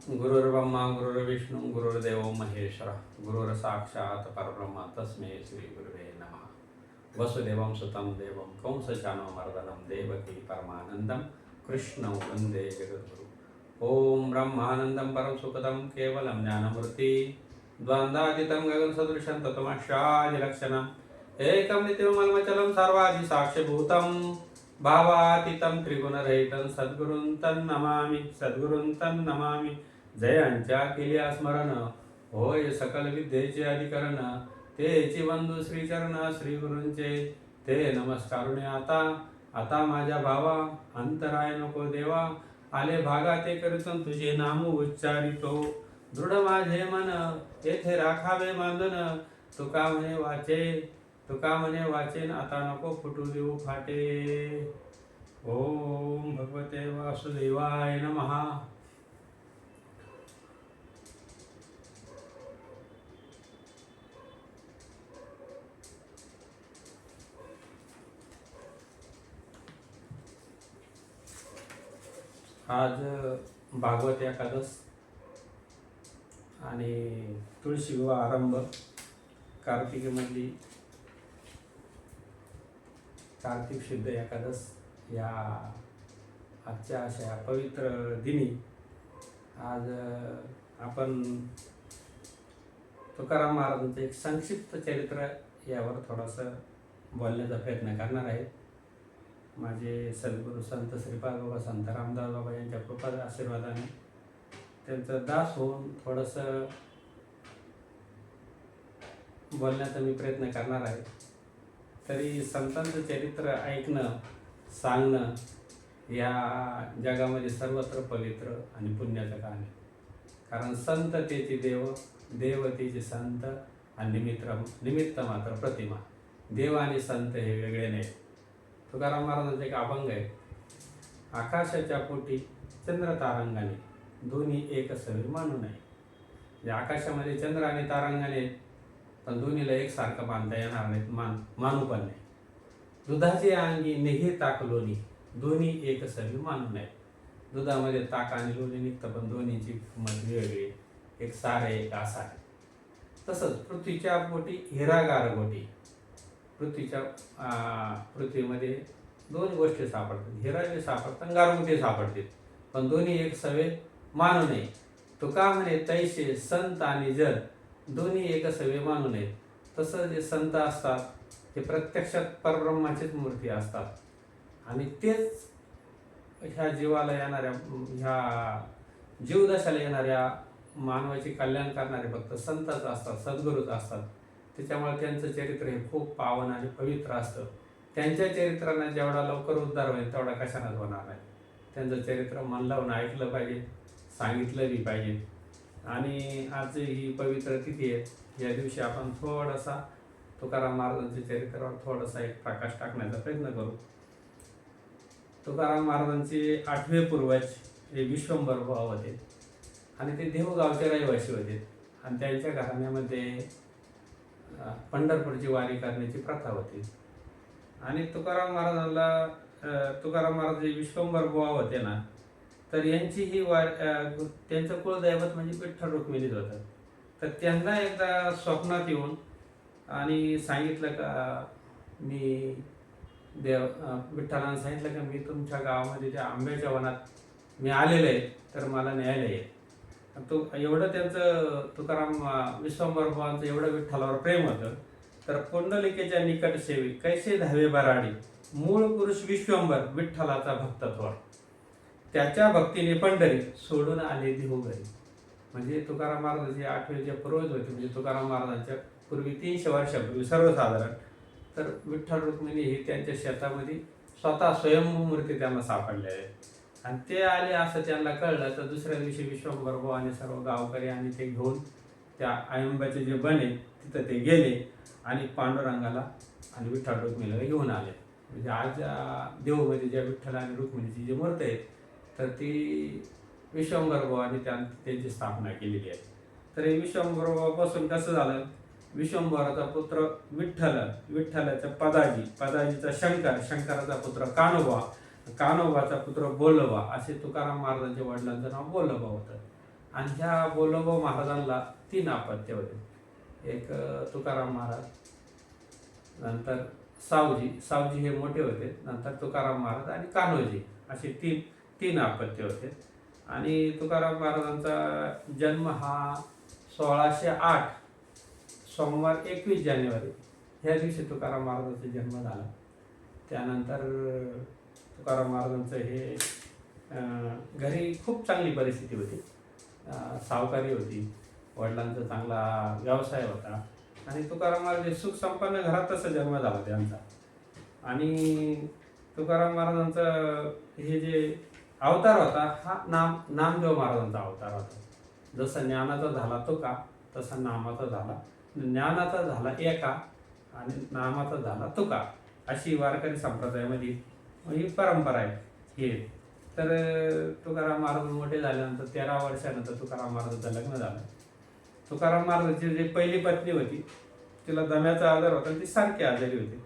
गुरुर्ब्रह्मा गुरुर्विष्णू गुरुर्देव महेश्वरा गुरुर साक्षात परब्रह्म तस्मै श्री गुरुवे नमः। वसुदेवं सुतं देवं कंसचाणूरमर्दनं देवकी परमानंदं कृष्णं वंदे जगद्गुरु। ओम ब्रह्मानंदं परम सुखदं केवलं ज्ञानमूर्ति द्वंद्वातीतं गगनसदृशं तत्त्वमस्यादिलक्षणम् एकं नित्यमल्मचलं सर्वादिसाक्षिभूतं भावातीतं त्रिगुणरहितं सद्गुरुं तन्नमामि। जयांच्या केल्या स्मरण होय सकल विद्येचे अधिकरण तेची बंधू श्रीचरण श्री गुरूंचे ते नमस्कारुणे आता माझ्या भावा अंतराय नको देवा आले भागा ते करीतून तुझे नाम उच्चारितो दृढ माझे मन येथे राखावे बांधून तुका म्हणे वाचेन आता नको फुटू देऊ फाटे। ओम भगवते वासुदेवाय नमः। आज भागवत एकादश आणि तुळशी विवाह आरंभ कार्तिकीमधली कार्तिक शुद्ध एकादश या आजच्या अशा पवित्र दिनी आज आपण तुकाराम महाराजांचं एक संक्षिप्त चरित्र यावर थोडंसं बोलण्याचा प्रयत्न करणार आहे। माझे सद्गुरू संत श्रीपाद बाबा संत रामदास बाबा यांच्या कृपा आशीर्वादाने त्यांचं दास होऊन थोडंसं बोलण्याचा मी प्रयत्न करणार आहे। तरी संतांचं चरित्र ऐकणं सांगणं या जगामध्ये सर्वत्र पवित्र आणि पुण्याचं काम आहे। कारण संत तेची देव, देव तेची संत आणि निमित्त मात्र प्रतिमा। देव आणि संत हे वेगळे नाही। तुकाराम महाराजांचा एक अभंग आहे, आकाशाच्या पोटी चंद्र तारांगाने दोन्ही एक सवे मानू नये। म्हणजे आकाशामध्ये चंद्र आणि तारांगाने पण दोन्हीला एकसारखं मानता येणार नाहीत, मानू पण नाही। दुधाची अंगी नेही ताक लोणी दोन्ही एक सवे मानू नये। दुधामध्ये ताक आणि लोणी निघतं पण दोन्हीची किंमत वेगळी, एक सार आहे एक आसार आहे। तसंच पृथ्वीच्या पोटी हिरागार गोटी, पृथ्वीमध्ये दोन गोष्टी सापडतात, हिरा सापडतात गारगोटी सापडतात पण दोन्ही एक सवे मानू नये। तुका म्हणे तैसे संत आणि जन दोन्ही एक सवे मानू नये। तसं जे संत असतात ते प्रत्यक्षात परब्रह्माचीच मूर्ती असतात आणि तेच ह्या जीवाला येणाऱ्या ह्या जीवदशाला येणाऱ्या मानवाचे कल्याण करणारे फक्त संतच असतात, सद्गुरूच असतात। त्याच्यामुळे त्यांचं चरित्र हे खूप पावन आणि पवित्र असतं। त्यांच्या चरित्रांना जेवढा लवकर उद्धार होईल तेवढा कशानंच होणार नाही। त्यांचं चरित्र मन लावून ऐकलं पाहिजे, सांगितलंही पाहिजे। आणि आज ही पवित्र तिथी आहे, या दिवशी आपण थोडासा तुकाराम महाराजांच्या चरित्रावर थोडासा एक प्रकाश टाकण्याचा प्रयत्न करू। तुकाराम महाराजांचे 8वे पूर्वज हे विश्वंभर भाव होते आणि ते देहगावचे रहिवासी होते आणि त्यांच्या घराण्यामध्ये पंढरपूरची वारी करण्याची प्रथा होती। आणि तुकाराम महाराज जे विश्वंभर बुवा होते ना, तर यांची ही त्यांचं कुलदैवत म्हणजे विठ्ठल रुक्मिणीच होतं। तर त्यांना एकदा स्वप्नात येऊन आणि सांगितलं का मी विठ्ठलानं सांगितलं का मी तुमच्या गावामध्ये त्या आंब्याच्या वनात मी आलेलं आहे, तर मला न्यायला ये। तो एवढं त्यांचं तुकाराम विश्वंभर बुवांचं एवढं विठ्ठलावर प्रेम होतं, तर पुंडलिकेच्या निकट सेवी कैसे धावे बराडी मूळ पुरुष विश्वंभर विठ्ठलाचा भक्त थोर त्याच्या भक्तीने पंढरी सोडून आले देहू घरी। म्हणजे तुकाराम महाराजांचे 8वे जे पूर्वज होते, म्हणजे तुकाराम महाराजांच्या पूर्वी 300 वर्षापूर्वी सर्वसाधारण, तर विठ्ठल रुक्मिणी ही त्यांच्या शेतामध्ये स्वतः स्वयंभू मूर्ती त्यांना सापडल्या आहे आणि ते आले असं त्यांना कळलं। तर दुसऱ्या दिवशी विश्वंभर बुवा आणि सर्व गावकरी आणि ते घेऊन त्या आंब्याचे जे बन आहे तिथं ते गेले आणि पांडुरंगाला आणि विठ्ठल रुक्मिणीला घेऊन आले। म्हणजे आज देहूमध्ये ज्या विठ्ठल आणि रुक्मिणीची जी मूर्ती आहे तर ती विश्वंभर बुवाने त्यांची स्थापना केलेली आहे। तर हे विश्वंभर बुवापासून कसं झालं, विश्वंभराचा पुत्र विठ्ठल, विठ्ठलाचा पदाजीचा शंकराचा पुत्र कान्होबा, कान्होबाचा पुत्र बोल्लोबा, असे तुकाराम महाराजांच्या वडिलांचं नाव बोल्लोबा होतं। आणि ह्या बोलोबा महाराजांना 3 अपत्य होते. एक तुकाराम महाराज, नंतर सावजी हे मोठे होते, नंतर तुकाराम महाराज आणि कान्होजी असे तीन अपत्य होते. आणि तुकाराम महाराजांचा जन्म हा 1608 सोमवार 21 जानेवारी ह्या दिवशी तुकाराम महाराजांचा जन्म झाला. त्यानंतर तुकाराम महाराजांचं हे घरी खूप चांगली परिस्थिती होती, सावकारी होती, वडिलांचा चांगला व्यवसाय होता आणि तुकाराम महाराज हे सुख संपन्न घरात तसा जन्म झाला त्यांचा. आणि तुकाराम महाराजांचं हे जे अवतार होता हा नामदेव महाराजांचा अवतार होता. जसा ज्ञानाचा झाला तुका तसा नामाचा झाला, ज्ञानाचा झाला एका आणि नामाचा झाला तुका, अशी वारकरी संप्रदायामध्ये ही परंपरा आहे. हे तर तुकाराम महाराज मोठे झाल्यानंतर 13 वर्षानंतर तुकाराम महाराजांचं लग्न झालं. तुकाराम महाराजांची जी पहिली पत्नी होती तिला दम्याचा आजार होता, ती सारखी आजारी होती,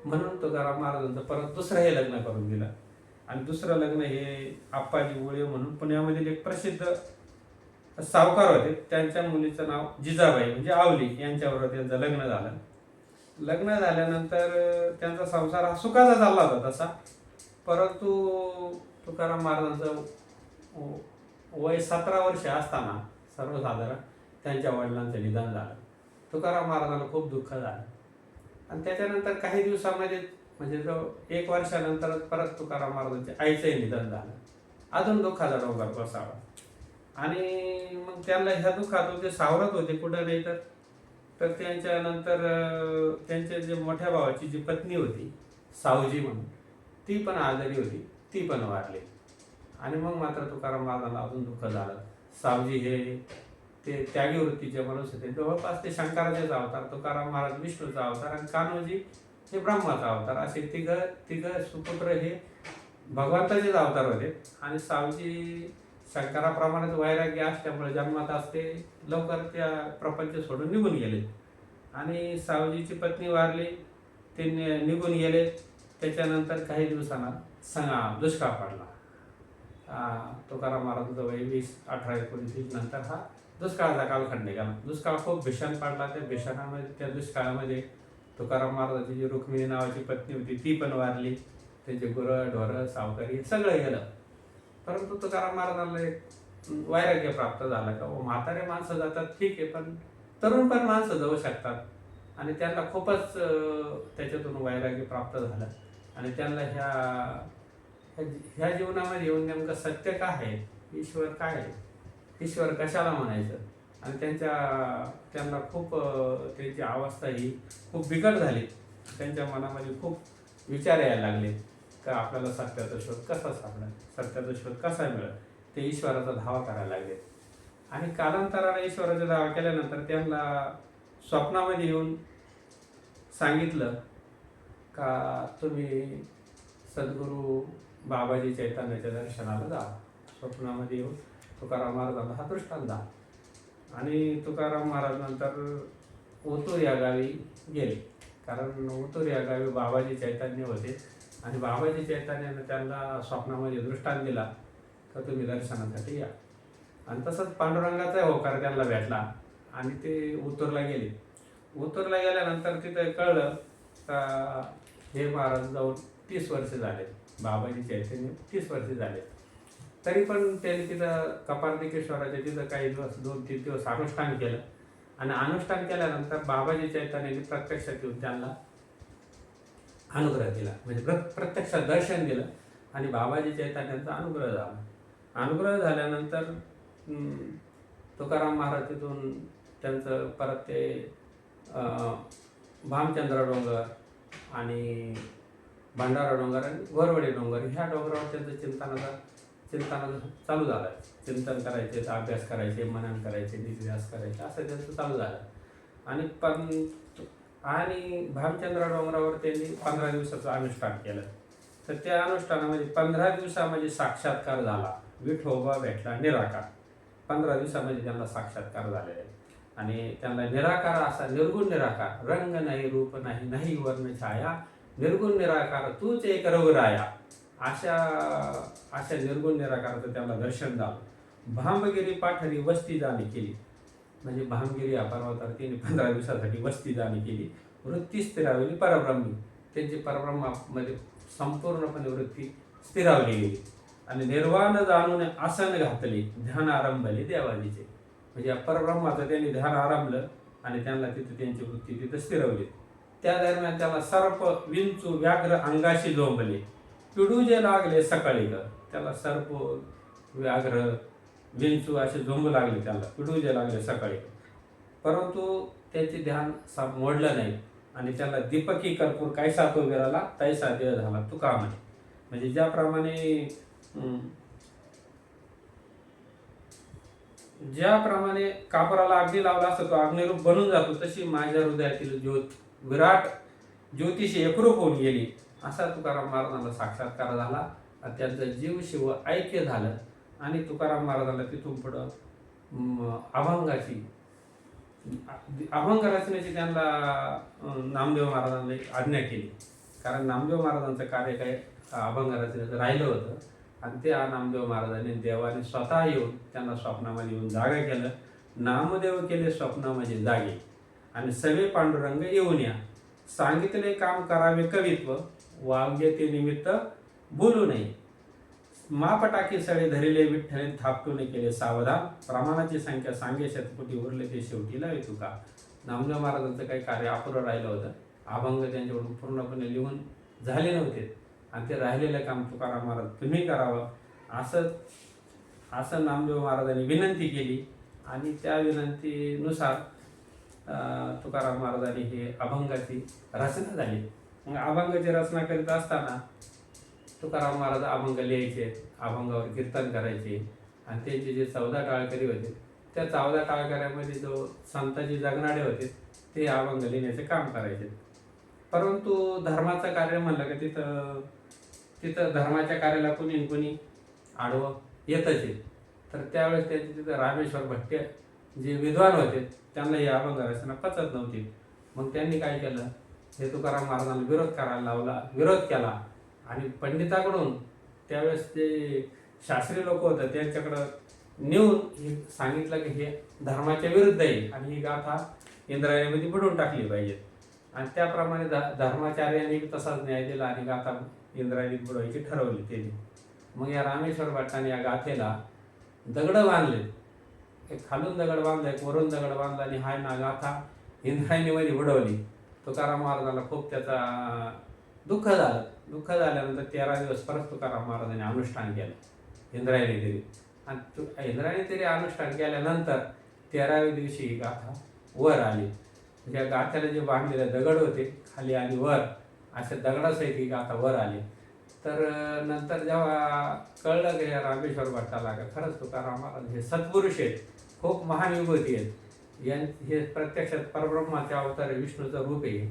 म्हणून तुकाराम महाराजांचं परत दुसरं हे लग्न करून दिलं. आणि दुसरं लग्न हे आप्पाजी मुळे म्हणून पुण्यामधील एक प्रसिद्ध सावकार होते, त्यांच्या मुलीचं नाव जिजाबाई म्हणजे आवली यांच्याबरोबर त्यांचं लग्न झालं. लग्न झाल्यानंतर त्यांचा संसार हा सुखाचा चालला होता तसा, परंतु तुकाराम महाराजांचं वय 17 वर्ष असताना सर्वसाधारण त्यांच्या वडिलांचं निधन झालं. तुकाराम महाराजांना खूप दुःख झालं आणि त्याच्यानंतर काही दिवसामध्ये म्हणजे जो 1 वर्षानंतर परत तुकाराम महाराजांच्या आईचंही निधन झालं. अजून दुःखाचा डोंगर कोसळला आणि मग त्यांना ह्या दुःखातून ते सावरत होते कुठं नाही तर त्यांच्यानंतर त्यांच्या जे मोठ्या भावाची जी पत्नी होती सावजी म्हणून, ती पण आजारी होती, ती पण वारली. आणि मग मात्र तुकाराम महाराजांना अजून दुःख झालं. सावजी हे ते त्यागी वृत्तीचे माणूस होते, जवळपास ते शंकराचेच अवतार, तुकाराम महाराज विष्णूचा अवतार आणि कान्होजी हे ब्रह्माचा अवतार, असे तिघ सुपुत्र हे भगवंताचेच अवतार होते. आणि सावजी शंकराप्रमाणेच वैराग्य असल्यामुळे जन्मात असते लवकर त्या प्रपंच सोडून निघून गेले. आणि सावजीची पत्नी वारली, ते निघून गेले. त्याच्यानंतर काही दिवसांना दुष्काळ पडला. तुकाराम महाराजांचं वय 18-19 नंतर हा दुष्काळाचा कालखंड गेला. दुष्काळ खूप भीषण पडला. त्या दुष्काळामध्ये तुकाराम महाराजांची जी रुक्मिणी नावाची पत्नी होती ती पण वारली, त्यांचे गुरं ढोरं सावकारी सगळं गेलं. परंतु तुकाराम महाराजांना एक वैराग्य प्राप्त झालं का म्हातारे माणसं जातात ठीक आहे, पण तरुण पण माणसं जाऊ शकतात. आणि त्यांना खूपच त्याच्यातून वैराग्य प्राप्त झालं आणि त्यांना ह्या जीवनामध्ये येऊन नेमकं सत्य काय आहे, ईश्वर काय आहे, ईश्वर कशाला म्हणायचं. आणि त्यांना खूप त्यांची अवस्था ही खूप बिकट झाली. त्यांच्या मनामध्ये खूप विचार यायला लागले का आपल्याला सत्याचा शोध कसा सापडेल, सत्याचा शोध कसा मिळेल, ते ईश्वराचा धावा करायला लागले. आणि कालांतराने ईश्वराचा धावा केल्यानंतर त्यांना स्वप्नामध्ये येऊन सांगितलं का तुम्ही सद्गुरू बाबाजी चैतन्याच्या दर्शनाला जा. स्वप्नामध्ये येऊन तुकाराम महाराजांना हा दृष्टांत झाला. आणि तुकाराम महाराज नंतर ओतूर या गावी गेले, कारण ओतूर या गावी बाबाजी चैतन्य होते आणि बाबाजी चैतन्याने त्यांना स्वप्नामध्ये दृष्टांत दिला का तुम्ही दर्शनासाठी या. आणि तसंच पांडुरंगाचा होकार त्यांना भेटला आणि ते ओतूरला गेले. ओतूरला गेल्यानंतर तिथं कळलं का हे महाराज जाऊन 30 वर्ष झाले, बाबाजी चैतन्य 30 वर्ष झाले. तरी पण त्यांनी तिथं कपार्दिकेश्वराच्या तिथं काही दिवस 2-3 दिवस अनुष्ठान केलं. आणि अनुष्ठान केल्यानंतर बाबाजी चैतन्याने प्रत्यक्षात येऊन त्यांना अनुग्रह दिला, म्हणजे प्रत्यक्षात दर्शन दिलं आणि बाबाजी चैतन्यांचा अनुग्रह झाला. अनुग्रह झाल्यानंतर तुकाराम महाराज तिथून त्यांचं परत ते भामचंद्र डोंगर आणि भंडारा डोंगर आणि गोरवडे डोंगर ह्या डोंगरावर त्यांचं चिंतनाचं चालू झालं. चिंतन करायचे, अभ्यास करायचे, मनन करायचे, नित्यास करायचे, असं त्यांचं चालू झालं. आणि भामचंद्र डोंगरावर त्यांनी 15 दिवसाचं अनुष्ठान केलं. तर त्या अनुष्ठानामध्ये 15 दिवसामध्ये साक्षात्कार झाला, विठोबा भेटला निराकार. 15 दिवसामध्ये त्यांना साक्षात्कार झालेला आहे. आणि त्यांना निराकार असा निर्गुण निराकार, रंग नाही रूप नाही नाही वर्ण छाया, निर्गुण निराकार तूच एक रघुराया, अशा निर्गुण निराकाराचं त्यांना दर्शन झालं. भांबगिरी पाठरी वस्ती जाणे केली. म्हणजे भांबगिरी या पर्वतावर तिने 15 दिवसासाठी वस्ती जाणे केली. वृत्ती स्थिरावली परब्रह्मी, त्यांची परब्रह्मामध्ये संपूर्णपणे वृत्ती स्थिरावली गेली. आणि निर्वाण जाणून आसन घातले, ध्यान आरंभले देवाजीचे. म्हणजे या परब्रह्माचं त्यांनी ध्यान आरंभलं आणि त्यांना तिथे त्यांची वृत्ती तिथं स्थिरवली. त्या दरम्यान त्याला सर्प विंचू व्याघ्र अंगाशी झोंबले, पिडू जे लागले सकाळी ग. त्याला सर्प व्याघ्र विंचू असे झोंबू लागले, त्याला पिडू जे लागले सकाळी. परंतु त्याचे ध्यान मोडलं नाही आणि त्याला दीपकी कर्पूर कैसा तो विराला तैसा देह झाला तुका म्हणे. म्हणजे ज्याप्रमाणे कापराला अग्नी लावला असतो तो अग्निरूप बनून जातो, तशी माझ्या हृदयातील ज्योत विराट ज्योतिषी एकरूप होऊन गेली. असा तुकाराम महाराजांना साक्षात्कार झाला. त्यांचं जीव शिव ऐक्य झालं आणि तुकाराम महाराजांना तिथून पुढं अभंग रचनेची त्यांना नामदेव महाराजांनी आज्ञा केली. कारण नामदेव महाराजांचं कार्य काय अभंग रचनेचं राहिलं होतं. आणि त्या नामदेव महाराजांनी देवाने स्वतः येऊन त्यांना स्वप्नामध्ये येऊन जागा केलं. नामदेव केले स्वप्न म्हणजे जागे आणि सवे पांडुरंग येऊन या, सांगितले काम करावे कवित्व, वाग्य ते निमित्त बोलू नये. मापटाकी सळे धरिले विठ्ठले, थापटून केले सावधान, प्रमाणाची संख्या सांगे शतकोटी, उरले ते शेवटी लावे तुका. नामदेव महाराजांचं काही कार्य अपुरं राहिलं होतं. अभंग त्यांच्याकडून पूर्णपणे लिहून झाले नव्हते आणि ते राहिलेलं काम तुकाराम महाराज तुम्ही करावं असं नामदेव महाराजांनी विनंती केली. आणि त्या विनंतीनुसार तुकाराम महाराजांनी हे अभंगाची रचना झाली. मग अभंगाची रचना करीत असताना तुकाराम महाराज अभंग लिहायचे, अभंगावर कीर्तन करायचे. आणि त्यांचे जे 14 टाळकरी होते त्या 14 टाळकऱ्यामध्ये जो संतांचे जगणारे होते ते अभंग लिहिण्याचे काम करायचे. परंतु धर्माचं कार्य म्हणलं की तिथं धर्माच्या कार्याला कोणी आडवं येतच आहे. तर त्यावेळेस त्यांचे तिथं रामेश्वर भट्टे जे विद्वान होते त्यांना ही अभंग रचना पचत नव्हती. मग त्यांनी काय केलं, हे तुकाराम महाराजांना विरोध केला. आणि पंडिताकडून त्यावेळेस ते शास्त्रीय लोक होतं त्यांच्याकडं नेऊन हे सांगितलं की हे धर्माच्या विरुद्ध आहे आणि ही गाथा इंद्रायणीमध्ये बुडवून टाकली पाहिजे. आणि त्याप्रमाणे धर्माचार्यांनी तसाच न्याय दिला आणि गाथा इंद्रायणीत बुडवायची ठरवली त्यांनी. मग या रामेश्वर भट्टाने या गाथेला दगड बांधले, एक खालून दगड बांधला, एक वरून दगड बांधला आणि हाय ना गाथा इंद्रायणीमध्ये बुडवली. तुकाराम महाराजांना खूप त्याचा दुःख झालं. दुःख झाल्यानंतर 13 दिवस परत तुकाराम महाराजांनी अनुष्ठान केलं इंद्रायणी तरी. आणि इंद्रायणी तरी अनुष्ठान केल्यानंतर 13व्या दिवशी ही गाथा वर आली. ज्या गाथ्याला जे बांधलेले दगड होते खाली आणि वर अशा दगडासहित ही गाथा वर आली. तर नंतर जेव्हा कळलं की या रामेश्वर भट्टाला का खरंच तुकाराम महाराज हे सत्पुरुष आहेत, खूप महान विभूती आहेत, हे प्रत्यक्षात परब्रह्माचे अवतार विष्णूचं रूप आहे,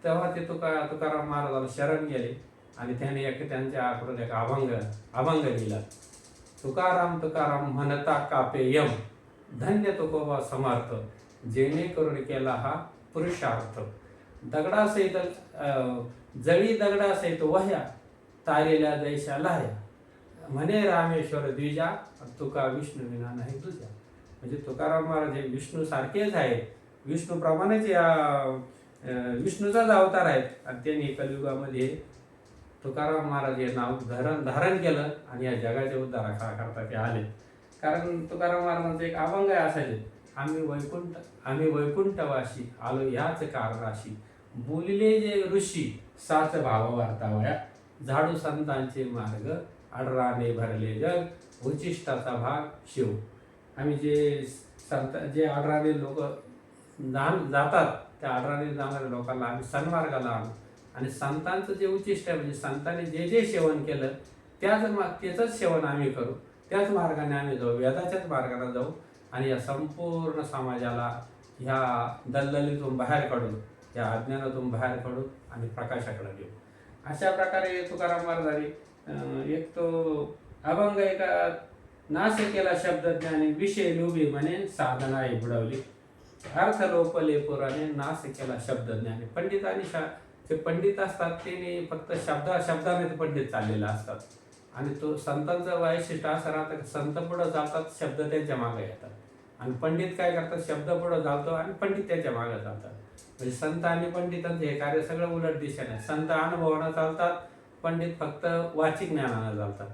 तेव्हा ते तुकाराम महाराजाला शरण गेले आणि त्याने त्यांच्या आकडून एक अभंग लिहिला. तुकाराम तुकाराम म्हणता कापे यम, धन्य तुकोबा समर्थ, जेणेकरून केला हा पुरुषार्थ. दगडासहित जळी दगडासहित वह्या, तारेल्या जैशा लाह्या, म्हणे रामेश्वर द्विजा, तुका विष्णू विना नाही तुझ्या. म्हणजे तुकाराम महाराज हे विष्णू सारखेच आहेत, विष्णूप्रमाणेच विष्णूचाच अवतार आहेत. आणि त्यांनी कलियुगामध्ये तुकाराम महाराज हे नाव धारण केलं आणि या जगाच्या उद्धाराकरता ते आले. कारण तुकाराम महाराजांचं एक अभंग असायचे, आम्ही वैकुंठवासी आलो याच कारणाशी, बोलिले जे ऋषी साच भाव वार्तावया, झाडू संतांचे मार्ग, आडराने भरले जग, उचिष्टाचा भाग शिव. आम्ही जे आडराने लोक जातात त्या आडराने जाणाऱ्या लोकांना आम्ही सन्मार्गाला आणू आणि संतांचं जे उचिष्ट आहे म्हणजे संतांनी जे सेवन केलं त्याचंच सेवन आम्ही करू, त्याच मार्गाने आम्ही जाऊ, वेदाच्याच मार्गाने जाऊ आणि या संपूर्ण समाजाला ह्या दलदलीतून बाहेर काढू, या अज्ञानातून बाहेर काढू आणि प्रकाशाकडे घेऊ. अशा प्रकारे तुकाराम महाराजांनी एक तो अभंग एका नाश केला शब्दज्ञानी, विषय लोभी म्हणे साधना आहे बुडवली, अर्थ लोपले पुराणे नाश केला शब्दज्ञानी. पंडितांनी जे पंडित असतात ते फक्त शब्दाने पंडित चाललेले असतात आणि तो संतांचं वैशिष्ट्य असं राहतं की संत पुढं चालतात, शब्द त्यांच्या मागे येतात. आणि पंडित काय करतात, शब्द पुढं चालतो आणि पंडित त्याच्या मागे चालतात. म्हणजे संत आणि पंडितांचं हे कार्य सगळं उलट दिशेने. संत अनुभवानं चालतात, पंडित फक्त वाचिक ज्ञानानं चालतात.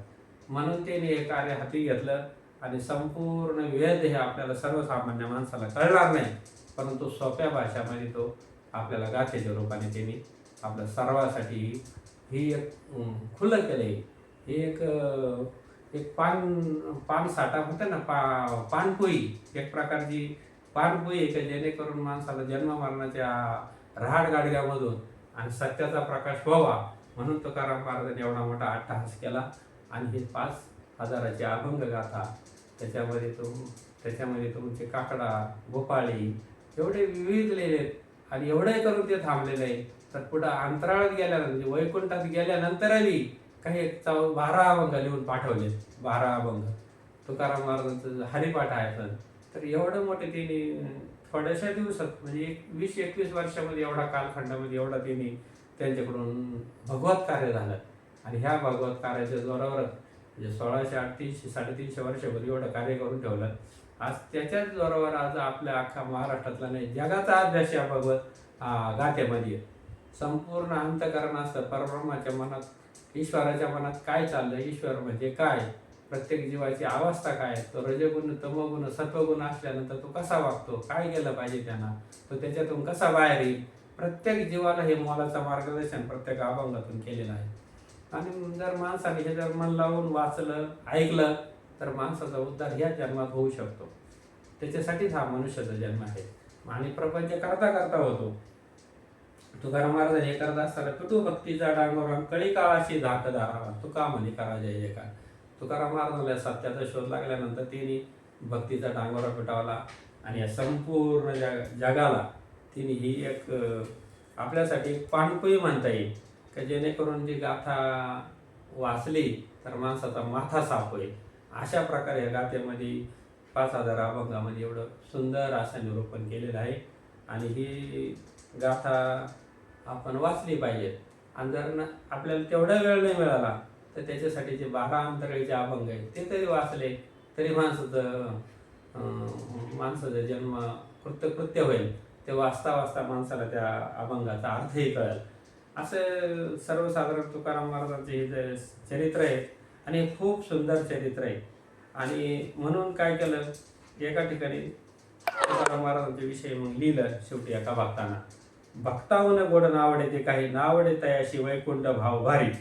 म्हणून त्यांनी हे कार्य हाती घेतलं आणि संपूर्ण वेद हे आपल्याला सर्वसामान्य माणसाला कळणार नाही, परंतु सोप्या भाषामध्ये तो आपल्याला गाथेच्या रूपाने त्यांनी आपल्या सर्वासाठी ही एक खुलं केलं आहे. हे एक पान साठा म्हणतात ना, पानपोई, एक प्रकारची पानपोई आहे का, जेणेकरून माणसाला जन्म मरणाच्या रहाड गाडग्यामधून आणि सत्याचा प्रकाश व्हावा म्हणून तुकाराम महाराजांनी एवढा मोठा अट्टहास केला. आणि हे 5,000ची अभंग गाथा, त्याच्यामध्ये तुमचे काकडा, भोपाळी एवढे विविध लिहिले आहेत. आणि एवढंही करून ते थांबलेलं आहे. तर पुढं अंतराळात गेल्यानंतर, म्हणजे वैकुंठात गेल्यानंतरही काही 12 अभंग लिहून पाठवले. 12 अभंग तुकाराम महाराजांचं हरिपाठ आहे. तर एवढं मोठे त्यांनी थोड्याशा दिवसात, म्हणजे 20-21 वर्षामध्ये, एवढा कालखंडामध्ये एवढा त्यांनी त्यांच्याकडून भगवत कार्य झालं. आणि ह्या भगवत कार्याच्या जोरावर म्हणजे 1638 350 वर्षापूर्वी एवढं कार्य करून ठेवलं. आज त्याच्याच जोरावर आज आपल्या अख्खा महाराष्ट्रातला नाही, जगाचा अभ्यास या भगवत गाथेमध्ये. संपूर्ण अंतःकरण असतं, परब्रह्माच्या मनात, ईश्वराच्या मनात काय चाललं, ईश्वर म्हणजे काय, प्रत्येक जीवाची अवस्था काय, तो रजगुण, तमोगुण, सत्वगुण असल्यानंतर तो कसा वागतो, काय केलं पाहिजे त्यांना, तो त्याच्यातून कसा बाहेर येईल, प्रत्येक जीवाला हे मोलाचं मार्गदर्शन प्रत्येक अभंगातून केलेलं आहे. आणि जर माणसाने ह्याच्यावर मन लावून वाचलं, ऐकलं, तर माणसाचा उद्धार ह्या जन्मात होऊ शकतो. त्याच्यासाठीच हा मनुष्याचा जन्म आहे. आणि प्रपंच करता करता होतो. तुकाराम महाराज हे करत असताना, कुटू भक्तीचा डांगोरा कळी काळाशी धाक दारावा, तुका म्हणे करा जय जयकार. तुकाराम महाराजांना सत्याचा शोध लागल्यानंतर त्यांनी भक्तीचा डांगोरा पेटवला आणि या संपूर्ण जगाला तिने ही एक आपल्यासाठी एक पाणपोई म्हणता येईल, की जेणेकरून जी गाथा वाचली तर माणसाचा माथा साफ होईल. अशा प्रकारे या गाथेमध्ये 5,000 अभंगामध्ये एवढं सुंदर असं निरूपण केलेलं आहे. आणि ही गाथा आपण वाचली पाहिजेत. आणि जर आपल्याला तेवढा वेळ नाही मिळाला तर त्याच्यासाठी जे 12 अंतराळीचे अभंग आहेत ते तरी वाचले तरी माणसाचा जन्म कृत्य होईल. ते वाचता वाचता माणसाला त्या अभंगाचा अर्थही कळेल. असं सर्वसाधारण तुकाराम महाराजांचे हे जे चरित्र आहे आणि खूप सुंदर चरित्र आहे. आणि म्हणून काय केलं, एका ठिकाणी तुकाराम महाराजांच्या विषयी मग लिहिलं शेवटी एका भक्तांना, भक्ताहून गोड नावडे ते काही, नावडे तयाशी वैकुंठ भाव भारी,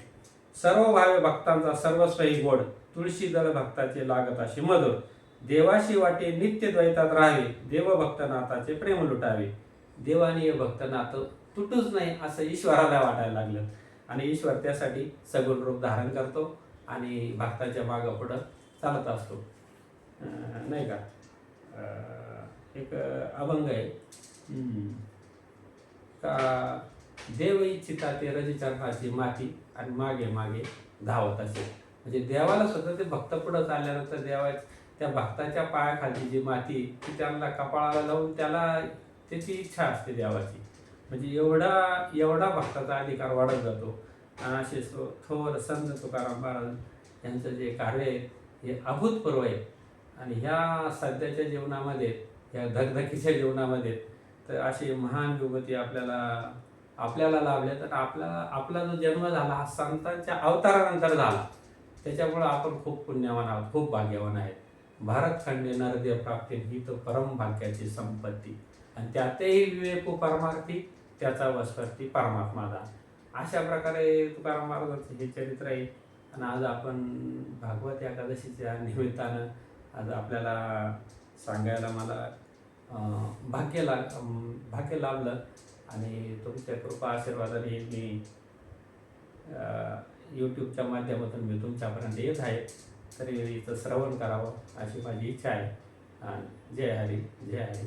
सर्व भावे भक्तांचा सर्वस्वही गोड, तुळशी दल भक्ताचे लागत अशी मधुर, देवाशी वाटे नित्य द्वैतात राहावे, देवभक्त नाथाचे प्रेम लुटावे. देवानी हे भक्त नातं तुटूच नाही असं ईश्वराला वाटायला लागलं. आणि ईश्वर त्यासाठी सगुण रूप धारण करतो आणि भक्ताच्या मागं पुढं चालत असतो, नाही का. एक अभंग आहे का, देव इच्छिता ते रजचरणाची माती आणि मागे मागे धावत असे. म्हणजे देवाला सुद्धा ते भक्त पुढं चालल्यानंतर त्या भक्ताच्या पायाखाली जी माती ती त्यांना कपाळाला लावून त्याला त्याची इच्छा असते देवाची. म्हणजे एवढा भक्ताचा अधिकार वाढत जातो. आणि असे थोर संत तुकाराम महाराज यांचं जे कार्य आहे हे अभूतपूर्व आहे. आणि ह्या सध्याच्या जीवनामध्ये, ह्या धगधकीच्या जीवनामध्ये तर अशी महान विभूती आपल्याला लाभल्या. तर आपला जो जन्म झाला हा संतांच्या अवतारानंतर झाला, त्याच्यामुळं आपण खूप पुण्यवान आहोत, खूप भाग्यवान आहेत. भारतखंडे नरदेव प्राप्ती ही तो परम भाग्याची संपत्ती, आणि त्यातही विवेकू परमार्थी त्याचा वस्वर्ती परमात्मा दान. अशा प्रकारे तुकाराम महाराजांचे हे चरित्र आहे. आणि आज आपण भागवत एकादशीच्या निमित्तानं आज आपल्याला सांगायला मला भाग्य लाभलं. आणि तुमच्या कृपा आशीर्वादाने मी यूट्यूबच्या माध्यमातून मी तुमच्यापर्यंत येत आहे, तरी इथं श्रवण करावं अशी माझी इच्छा आहे. जय हरी, जय हरी.